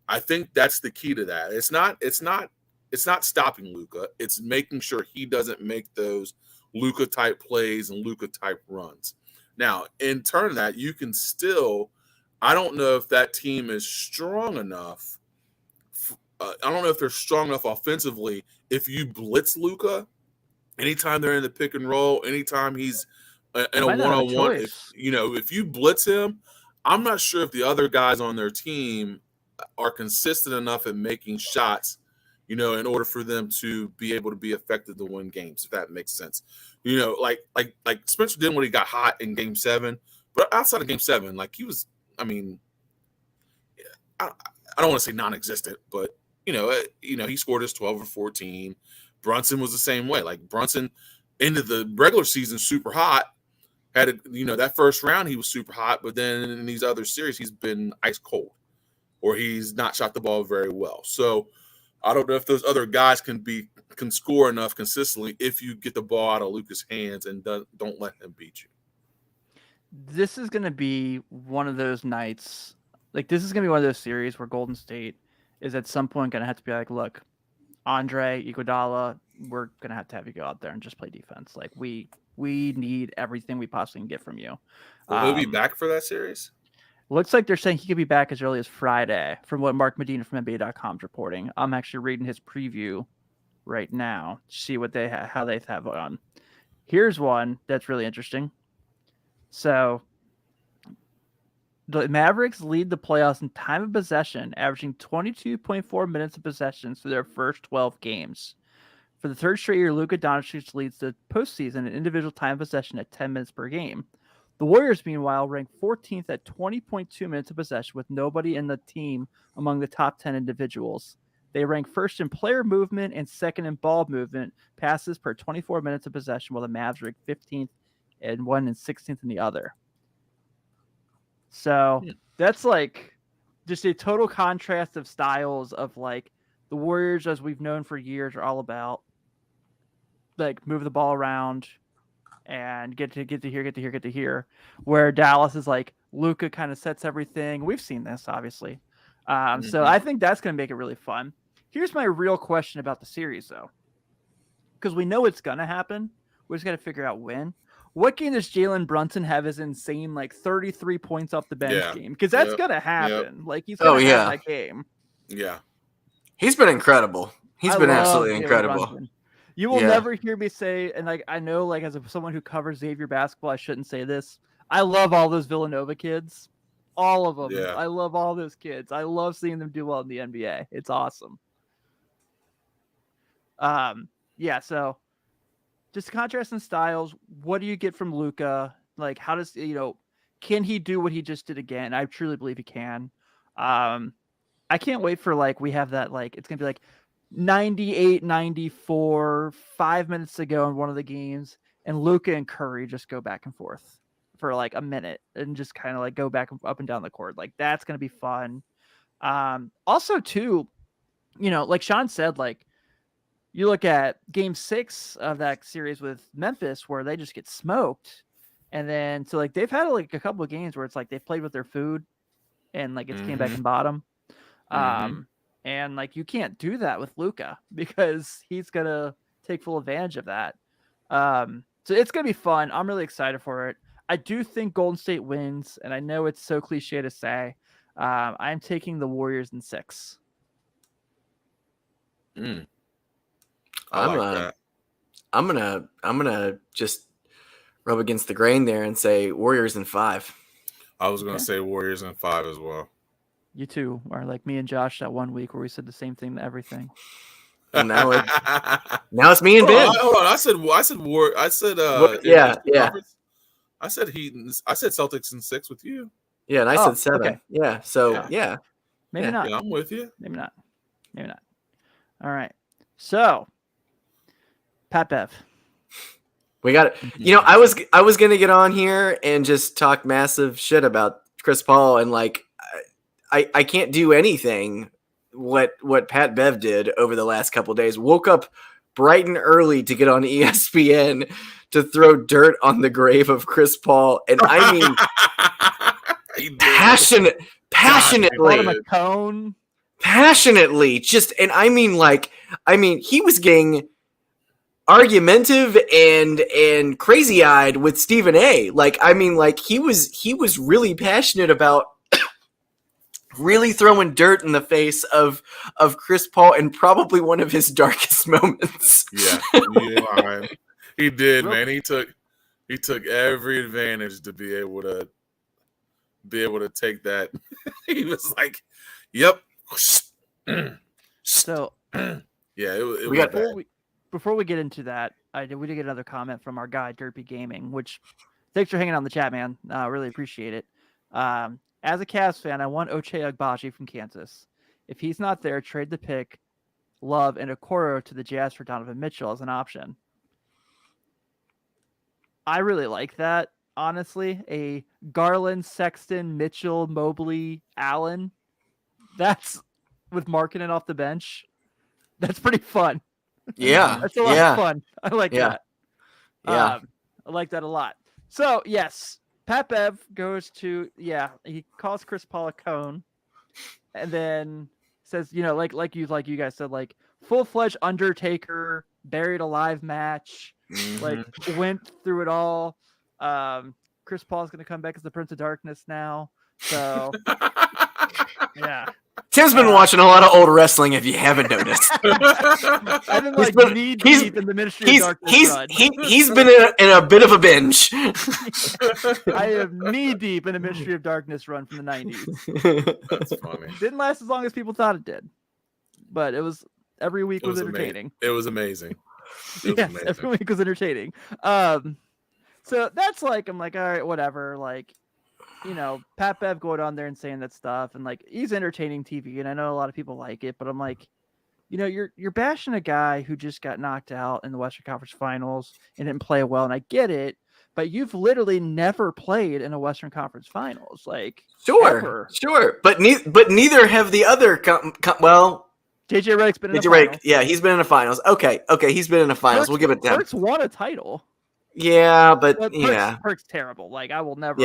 I think that's the key to that. It's not stopping Luka. It's making sure he doesn't make those Luka type plays and Luka type runs. Now, in turn of that, you can still. I don't know if that team is strong enough. I don't know if they're strong enough offensively. If you blitz Luka, anytime they're in the pick and roll, anytime he's in a one-on-one, if you blitz him, I'm not sure if the other guys on their team are consistent enough at making shots, in order for them to be able to be effective to win games, if that makes sense. Like Spencer did when he got hot in Game 7, but outside of Game 7, like he was. I mean, I don't want to say non-existent, but he scored his 12 or 14. Brunson was the same way. Like Brunson ended the regular season super hot. That first round he was super hot, but then in these other series he's been ice cold, or he's not shot the ball very well. So I don't know if those other guys can score enough consistently if you get the ball out of Luka's hands and don't let him beat you. This is going to be one of those nights. Like, this is going to be one of those series where Golden State is at some point going to have to be like, look, Andre Iguodala, we're going to have you go out there and just play defense. Like, we need everything we possibly can get from you. Will he be back for that series? Looks like they're saying he could be back as early as Friday, from what Mark Medina from NBA.com is reporting. I'm actually reading his preview right now to see what how they have on. Here's one that's really interesting. So the Mavericks lead the playoffs in time of possession, averaging 22.4 minutes of possession for their first 12 games. For the third straight year, Luka Doncic leads the postseason in individual time of possession at 10 minutes per game. The Warriors, meanwhile, rank 14th at 20.2 minutes of possession, with nobody in the team among the top 10 individuals. They rank first in player movement and second in ball movement, passes per 24 minutes of possession, while the Mavs rank 15th and 1 and 16th in the other. So that's like just a total contrast of styles of like the Warriors, as we've known for years, are all about like move the ball around and get to here, where Dallas is like Luka kind of sets everything. We've seen this, obviously. So I think that's going to make it really fun. Here's my real question about the series, though, because we know it's going to happen. We just got to figure out when. What game does Jalen Brunson have his insane, like 33 points off the bench game? Because that's going to happen. Yep. Like he's going to have that game. Yeah. He's been incredible. He's been absolutely incredible. Brunson. You will never hear me say, and like I know, like as someone who covers Xavier basketball, I shouldn't say this. I love all those Villanova kids, all of them. Yeah. I love all those kids. I love seeing them do well in the NBA. It's awesome. So just contrasting styles. What do you get from Luka? Like, how does can he do what he just did again? I truly believe he can. I can't wait for we have that it's gonna be like 98-94, 5 minutes to go in one of the games, and Luka and Curry just go back and forth for like a minute and just kind of like go back up and down the court. Like that's gonna be fun. Also, too, like Sean said, like you look at Game 6 of that series with Memphis where they just get smoked, and then so like they've had like a couple of games where it's like they've played with their food and like it's came back and bottom. And like you can't do that with Luka because he's gonna take full advantage of that. So it's gonna be fun. I'm really excited for it. I do think Golden State wins, and I know it's so cliche to say. I'm taking the Warriors in 6. I I'm like that. I'm gonna just rub against the grain there and say Warriors in 5. I was going to say Warriors in 5 as well. You two are like me and Josh that one week where we said the same thing to everything. Well, now it's me and Ben. Hold on. I said yeah. Conference. I said Celtics in 6 with you. Yeah, and I said 7. Okay. Yeah, so yeah. Maybe Yeah. not. Yeah, I'm with you. Maybe not. All right. So, Pat Bev. We got it. I was gonna get on here and just talk massive shit about Chris Paul, and like I can't do anything what Pat Bev did over the last couple of days. Woke up bright and early to get on ESPN to throw dirt on the grave of Chris Paul, and I mean passionately, Called him a cone. passionately, just, and I mean he was getting argumentative and crazy eyed with Stephen A. Like, I mean, like he was really passionate about really throwing dirt in the face of Chris Paul in probably one of his darkest moments. Yeah, he did, man. He took every advantage to be able to take that. He was like, "Yep." So, yeah, it was bad. Before we get into that, we did get another comment from our guy Derpy Gaming, which thanks for hanging out in the chat, man. Really appreciate it. As a Cavs fan, I want Ochai Agbaji from Kansas. If he's not there, trade the pick, Love, and Okoro to the Jazz for Donovan Mitchell as an option. I really like that, honestly. A Garland, Sexton, Mitchell, Mobley, Allen. That's with Markkanen off the bench. That's pretty fun. Yeah, That's a lot of fun. I like that. Yeah. I like that a lot. So, yes, Pat Bev goes to, he calls Chris Paul a cone and then says, like you guys said, like full-fledged Undertaker, buried alive match, like went through it all. Chris Paul's going to come back as the Prince of Darkness now. So, yeah. Tim's been watching a lot of old wrestling, if you haven't noticed. I've been like knee deep in the Ministry of Darkness. He's been in a bit of a binge. I am knee deep in the Ministry of Darkness run from the 90s. That's funny. Didn't last as long as people thought it did, but it was every week was entertaining. It was amazing. Yes, every week was entertaining. So that's like, I'm like, all right, whatever. Like, Pat Bev going on there and saying that stuff, and like he's entertaining TV, and I know a lot of people like it, but I'm like, you're bashing a guy who just got knocked out in the Western Conference Finals and didn't play well, and I get it, but you've literally never played in a Western Conference Finals, like sure, but neither have the other. Well, JJ Redick's been in a JJ finals. Redick, yeah, he's been in a finals. Okay, he's been in a finals. We'll give it to him. Perk's won a title. Yeah, but Perk's terrible. Like I will never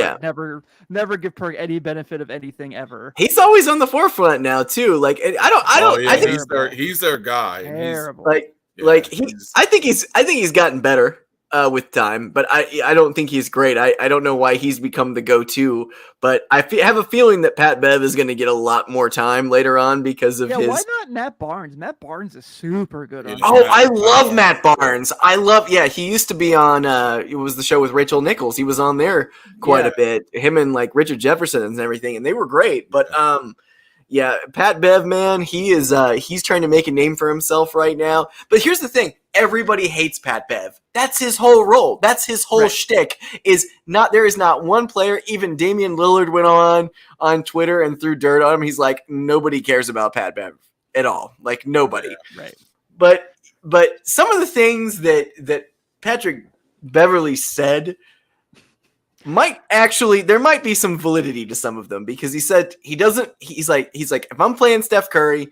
give Perk any benefit of anything ever. He's always on the forefront now too. Like I don't. Yeah, I think he's their guy. Terrible. I think he's gotten better with time, but I don't think he's great. I don't know why he's become the go-to, but I have a feeling that Pat Bev is going to get a lot more time later on because of his. Why not Matt Barnes? Matt Barnes is super good on. I love Matt Barnes. He used to be on. It was the show with Rachel Nichols. He was on there quite a bit. Him and like Richard Jefferson and everything, and they were great. But Pat Bev, man, he's trying to make a name for himself right now. But here's the thing. Everybody hates Pat Bev. That's his whole role. That's his whole shtick. There is not one player, even Damian Lillard went on Twitter and threw dirt on him. He's like, nobody cares about Pat Bev at all. Like nobody. Right. But some of the things that Patrick Beverly said there might be some validity to some of them, because he said he's like, if I'm playing Steph Curry,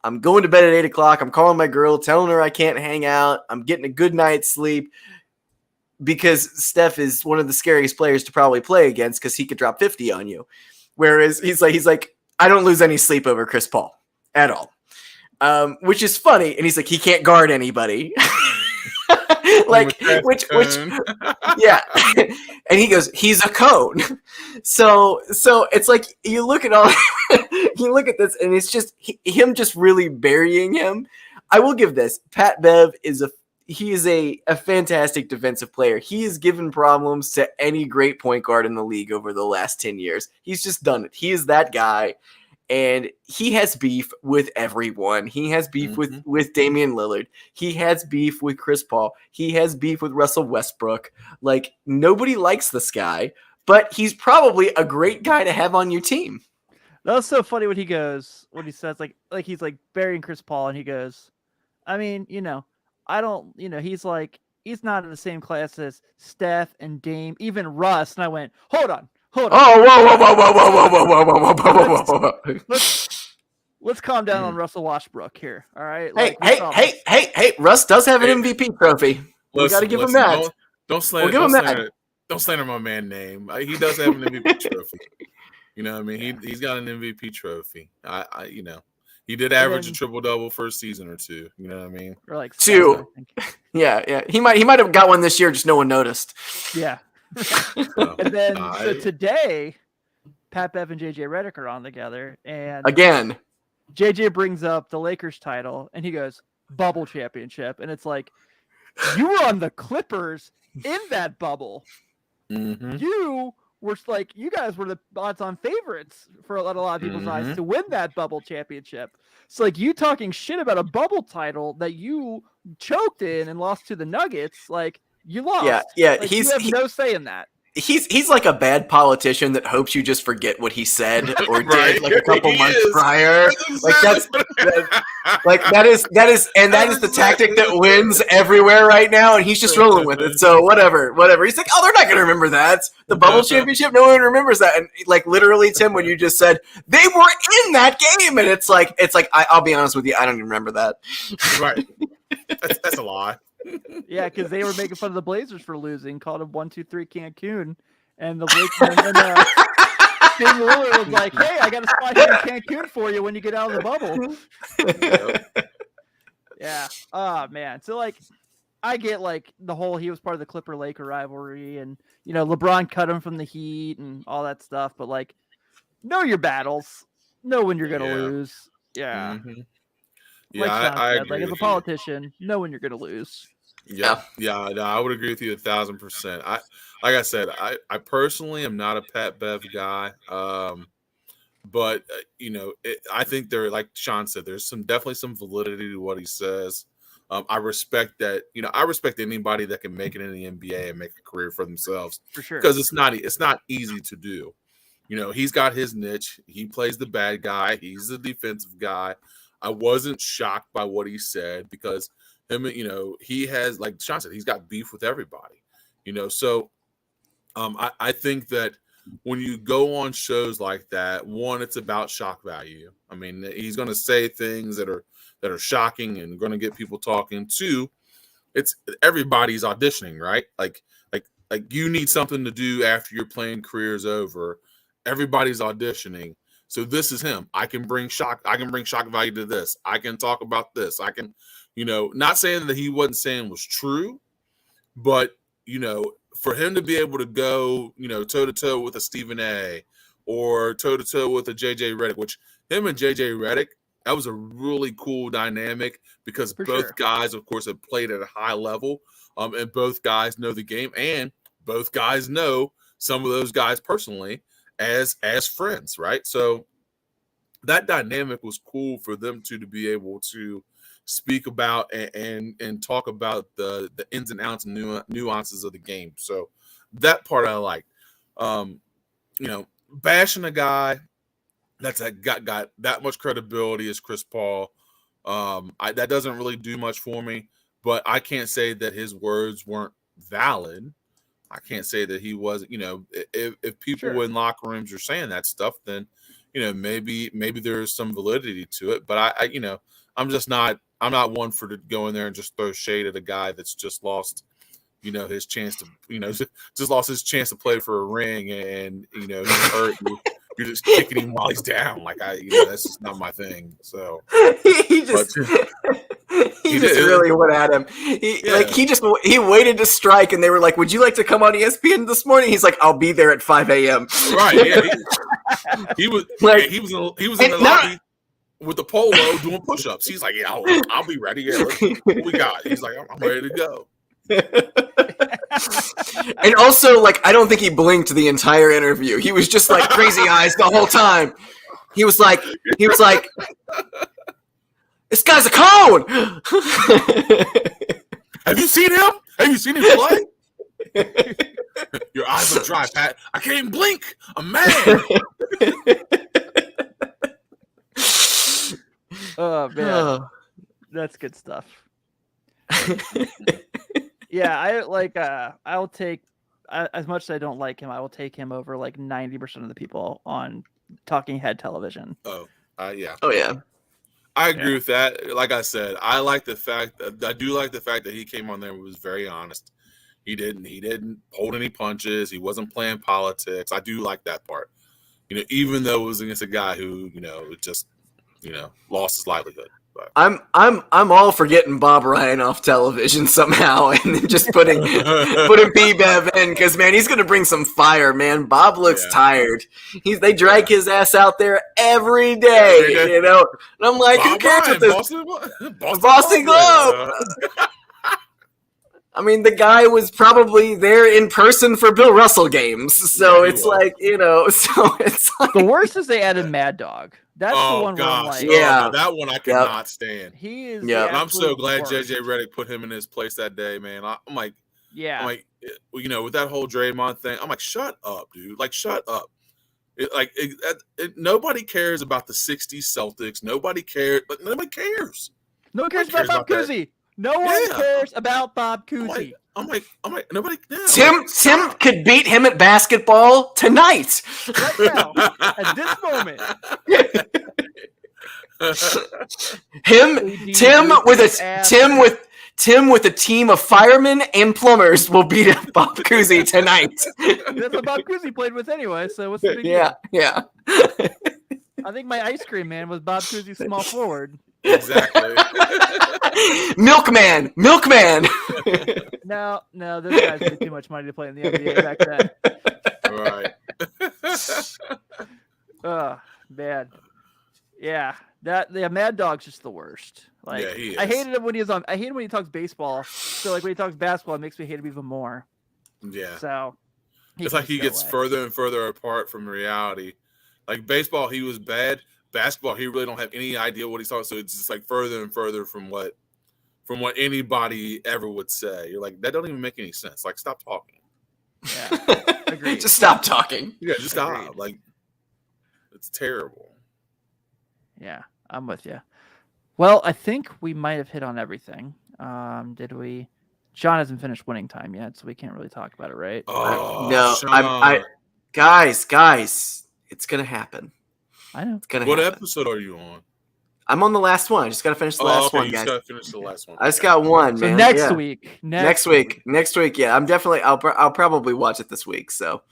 I'm going to bed at 8:00. I'm calling my girl, telling her I can't hang out. I'm getting a good night's sleep, because Steph is one of the scariest players to probably play against, because he could drop 50 on you. Whereas he's like, I don't lose any sleep over Chris Paul at all, which is funny. And he's like, he can't guard anybody. Like, which yeah. And he goes, he's a cone. So it's like, you look at this, and it's just him just really burying him. I will give this. Pat Bev is a fantastic defensive player. He has given problems to any great point guard in the league over the last 10 years. He's just done it. He is that guy. And he has beef with everyone. He has beef with Damian Lillard. He has beef with Chris Paul. He has beef with Russell Westbrook. Like, nobody likes this guy, but he's probably a great guy to have on your team. That was so funny when he says like he's like burying Chris Paul, and he goes, I mean, I don't, he's like, he's not in the same class as Steph and Dame, even Russ. And I went, hold on. Oh, whoa. Let's calm down on Russell Westbrook here. All right. Hey, Russ does have an MVP trophy. We got to give him that. Don't slander my man name. He does have an MVP trophy. You know what I mean? He's got an MVP trophy. He did average a triple-double for a season or two. You know what I mean? Or like 2. Yeah. He might have got one this year, just no one noticed. Yeah. And then so today, Pat Bev and JJ Redick are on together, and again, JJ brings up the Lakers title, and he goes, bubble championship, and it's like, you were on the Clippers in that bubble. Mm-hmm. You were like, you guys were the odds-on favorites for a lot of people's eyes to win that bubble championship. So like, you talking shit about a bubble title that you choked in and lost to the Nuggets, like. You lost. Yeah. Like, you have no say in that. He's like a bad politician that hopes you just forget what he said or Right. did like a couple months prior. Like that is the tactic that wins everywhere right now, and he's just rolling with it. So whatever. He's like, oh, they're not going to remember that. The bubble championship, no one remembers that. And like literally, Tim, when you just said they were in that game, and it's like I'll be honest with you, I don't even remember that. Right. That's a lie. Yeah, because they were making fun of the Blazers for losing, called them 1-2-3 Cancun, and the Lakers Dame Lillard was like, "Hey, I got a spot here in Cancun for you when you get out of the bubble." Yep. Yeah. Oh man. So like, I get like the whole he was part of the Clipper-Laker rivalry, and LeBron cut him from the Heat and all that stuff. But like, know your battles. Know when you're gonna lose. Yeah. Mm-hmm. Like Yeah, I said, agree like as a with politician, know when you're gonna lose. Yeah, no, I would agree with you 1,000%. Like I said, I personally am not a Pat Bev guy, but I think there, like Sean said, there's definitely some validity to what he says. I respect that. I respect anybody that can make it in the NBA and make a career for themselves, For sure. because it's not easy to do. He's got his niche. He plays the bad guy. He's the defensive guy. I wasn't shocked by what he said, because him, he has, like Sean said, he's got beef with everybody, So I think that when you go on shows like that, one, it's about shock value. I mean, he's going to say things that are shocking and going to get people talking. Two, it's everybody's auditioning, right? Like you need something to do after your playing career is over. Everybody's auditioning. So this is him. I can bring shock value to this. I can talk about this. I can, not saying that he wasn't saying was true, but, for him to be able to go, toe to toe with a Stephen A, or toe to toe with a JJ Redick, which him and JJ Redick, that was a really cool dynamic, because both guys, of course, have played at a high level, and both guys know the game, and both guys know some of those guys personally as friends, right? So that dynamic was cool for them to be able to speak about and talk about the ins and outs and nuances of the game. So that part I like. Bashing a guy that's got that much credibility as Chris Paul, that doesn't really do much for me. But I can't say that his words weren't valid. I can't say that he wasn't. If people Sure. in locker rooms are saying that stuff, then maybe there's some validity to it. But I'm just not. I'm not one for to go in there and just throw shade at a guy that's just lost, his chance to, just lost his chance to play for a ring, and he's hurt. You're just kicking him while he's down. Like that's just not my thing. So he just really went at him. He waited to strike, and they were like, "Would you like to come on ESPN this morning?" He's like, "I'll be there at 5 a.m." Right? Yeah, he was like he was in the lobby with the polo doing push-ups. He's like, "Yeah, I'll be ready. Yeah, what we got?" He's like, "I'm ready to go." And also, like, I don't think he blinked the entire interview. He was just like crazy eyes the whole time. He was like, "This guy's a cone." Have you seen him? Have you seen him play? Your eyes are dry, Pat. I can't even blink. I'm mad. Oh man, that's good stuff. Yeah, I'll take as much as I don't like him, I will take him over like 90% of the people on talking head television. Yeah. Oh yeah. I agree with that. Like I said, I do like the fact that he came on there and was very honest. He didn't hold any punches. He wasn't playing politics. I do like that part. Even though it was against a guy who, just, lost his livelihood. But. I'm all for getting Bob Ryan off television somehow and then just putting B-Bev in, because man, he's gonna bring some fire, man. Bob looks tired. They drag his ass out there every day, And I'm like, Bob who cares Ryan, with this Boston Globe? I mean, the guy was probably there in person for Bill Russell games, so it's like, so it's like the worst is they added Mad Dog. That's the one where I'm like, yeah, that one I cannot stand. He is. Yeah, and I'm so glad worst. JJ Redick put him in his place that day, man. I'm like, yeah, with that whole Draymond thing, I'm like, shut up, dude. Like, shut up. Nobody cares about the '60s Celtics. Nobody cares, but nobody cares. No one cares about Bob Cousy. No one cares about Bob Cousy. I'm like, nobody. Yeah, Tim could beat him at basketball tonight. Right now, at this moment. Tim with a team of firemen and plumbers will beat up Bob Cousy tonight. That's what Bob Cousy played with anyway. So what's the big deal? Yeah. I think my ice cream man was Bob Cousy's small forward. Exactly. Milkman. No, those guys made too much money to play in the NBA back then. Right. Oh man, yeah. The Mad Dog's just the worst. Like, yeah, he is. I hated him when he was on. I hate him when he talks baseball. So like when he talks basketball, it makes me hate him even more. Yeah. So it's like he gets further and further apart from reality. Like baseball, he was bad. Basketball, he really don't have any idea what he's talking. So it's just like further and further from what anybody ever would say. You're like, that don't even make any sense. Like, stop talking. Yeah, agreed. Just stop talking. Yeah, just stop. Agreed. Like, it's terrible. Yeah, I'm with you. Well, I think we might have hit on everything. Did we? John hasn't finished winning time yet, so we can't really talk about it, right? Oh no, Sean. guys, it's gonna happen. I know. It's gonna What happen. episode are you on? I'm on the last one. I just gotta finish the last one, You guys. just gotta finish the last one. I just got one, So man. next Yeah. week. Next week. Yeah, I'm definitely. I'll probably watch it this week. So.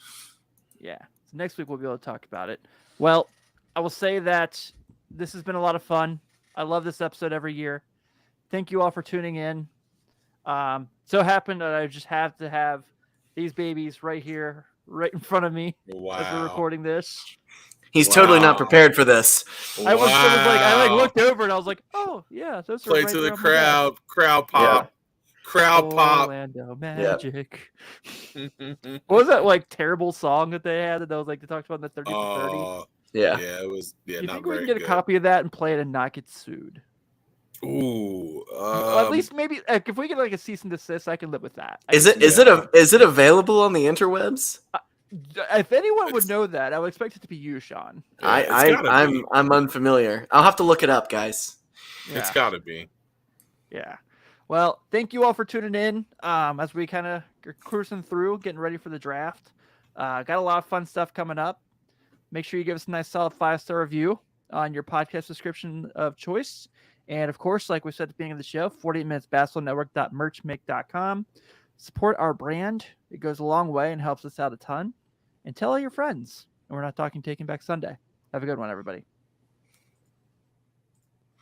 Yeah. So next week we'll be able to talk about it. Well, I will say that this has been a lot of fun. I love this episode every year. Thank you all for tuning in. So happened that I just have to have these babies right here, right in front of me as we're recording this. He's totally not prepared for this. I was looked over and I was like, oh yeah, those are Play right to the there on my desk. crowd pop. Crowd pop. Orlando Magic. What was that like terrible song that they had that was like they talked about in the 30 for 30? Yeah. Yeah, it was. Yeah, You not think we very can get good. a copy of that and play it and not get sued? Ooh. Well, at least maybe if we get like a cease and desist, I can live with that. Is it available on the interwebs? If anyone would know that, I would expect it to be you, Sean. I'm unfamiliar. I'll have to look it up, guys. It's got to be. Yeah. Well, thank you all for tuning in as we kind of are cruising through, getting ready for the draft. Got a lot of fun stuff coming up. Make sure you give us a nice solid 5-star review on your podcast description of choice. And of course, like we said at the beginning of the show, 48minutesbasketballnetwork.merchmake.com. Support our brand. It goes a long way and helps us out a ton. And tell all your friends. And we're not talking Taking Back Sunday. Have a good one, everybody.